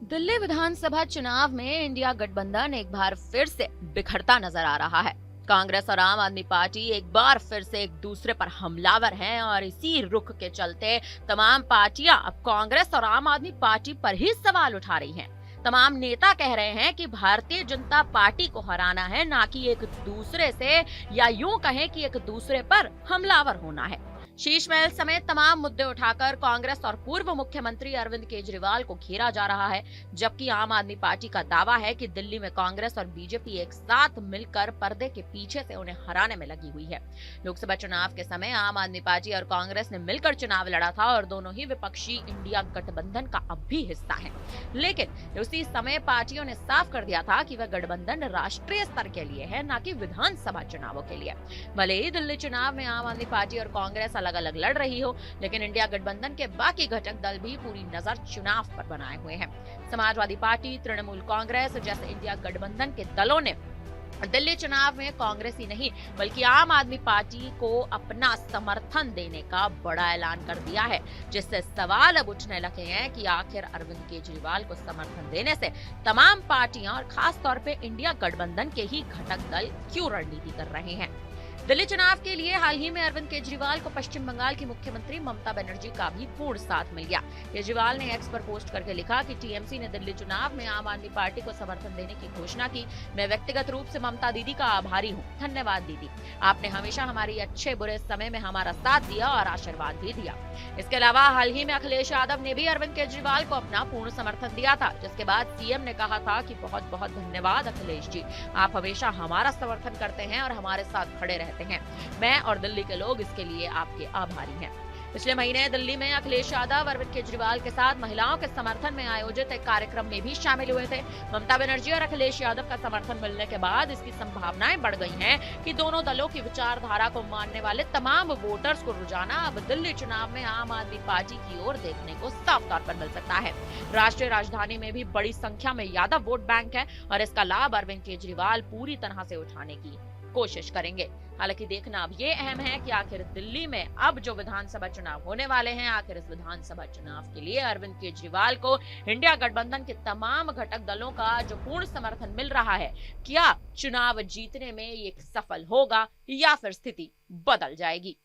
दिल्ली विधानसभा चुनाव में इंडिया गठबंधन एक बार फिर से बिखरता नजर आ रहा है। कांग्रेस और आम आदमी पार्टी एक बार फिर से एक दूसरे पर हमलावर हैं और इसी रुख के चलते तमाम पार्टियां अब कांग्रेस और आम आदमी पार्टी पर ही सवाल उठा रही हैं। तमाम नेता कह रहे हैं कि भारतीय जनता पार्टी को हराना है, ना कि एक दूसरे से, या यूं कहें कि एक दूसरे पर हमलावर होना है। शीश महल समेत तमाम मुद्दे उठाकर कांग्रेस और पूर्व मुख्यमंत्री अरविंद केजरीवाल को घेरा जा रहा है, जबकि आम आदमी पार्टी का दावा है कि दिल्ली में कांग्रेस और बीजेपी एक साथ मिलकर पर्दे के पीछे से उन्हें हराने में लगी हुई है। लोकसभा चुनाव के समय आम आदमी पार्टी और कांग्रेस ने मिलकर चुनाव लड़ा था और दोनों ही विपक्षी इंडिया गठबंधन का अब भी हिस्सा है, लेकिन उसी समय पार्टियों ने साफ कर दिया था कि वह गठबंधन राष्ट्रीय स्तर के लिए है, न कि विधानसभा चुनावों के लिए। भले ही दिल्ली चुनाव में आम आदमी पार्टी और कांग्रेस अलग अलग लड़ रही हो, लेकिन इंडिया गठबंधन के बाकी घटक दल भी पूरी नजर चुनाव पर बनाए हुए हैं। समाजवादी पार्टी, तृणमूल कांग्रेस जैसे इंडिया गठबंधन के दलों ने दिल्ली चुनाव में कांग्रेस ही नहीं बल्कि आम आदमी पार्टी को अपना समर्थन देने का बड़ा ऐलान कर दिया है, जिससे सवाल अब उठने लगे हैं कि आखिर अरविंद केजरीवाल को समर्थन देने से तमाम पार्टियां और खास तौर पे इंडिया गठबंधन के ही घटक दल क्यों रणनीति कर रहे हैं। दिल्ली चुनाव के लिए हाल ही में अरविंद केजरीवाल को पश्चिम बंगाल की मुख्यमंत्री ममता बनर्जी का भी पूर्ण साथ मिल गया। केजरीवाल ने एक्स पर पोस्ट करके लिखा कि टीएमसी ने दिल्ली चुनाव में आम आदमी पार्टी को समर्थन देने की घोषणा की। मैं व्यक्तिगत रूप से ममता दीदी का आभारी हूँ। धन्यवाद दीदी, आपने हमेशा हमारी अच्छे बुरे समय में हमारा साथ दिया और आशीर्वाद भी दिया। इसके अलावा हाल ही में अखिलेश यादव ने भी अरविंद केजरीवाल को अपना पूर्ण समर्थन दिया था, जिसके बाद सीएम ने कहा था कि बहुत बहुत धन्यवाद अखिलेश जी, आप हमेशा हमारा समर्थन करते हैं और हमारे साथ खड़े रहते हैं। मैं और दिल्ली के लोग इसके लिए आपके आभारी हैं। पिछले महीने दिल्ली में अखिलेश यादव अरविंद केजरीवाल के साथ महिलाओं के समर्थन में आयोजित एक कार्यक्रम में भी शामिल हुए थे। ममता बनर्जी और अखिलेश यादव का समर्थन मिलने के बाद इसकी संभावनाएं बढ़ गई हैं कि दोनों दलों की विचारधारा को मानने वाले तमाम वोटर्स को रुझाना अब दिल्ली चुनाव में आम आदमी पार्टी की ओर देखने को साफ तौर पर मिल सकता है। राष्ट्रीय राजधानी में भी बड़ी संख्या में यादव वोट बैंक है और इसका लाभ अरविंद केजरीवाल पूरी तरह से उठाने की कोशिश करेंगे। हालांकि देखना अब ये अहम है कि आखिर दिल्ली में अब जो विधानसभा चुनाव होने वाले हैं, आखिर इस विधानसभा चुनाव के लिए अरविंद केजरीवाल को इंडिया गठबंधन के तमाम घटक दलों का जो पूर्ण समर्थन मिल रहा है, क्या चुनाव जीतने में ये सफल होगा या फिर स्थिति बदल जाएगी।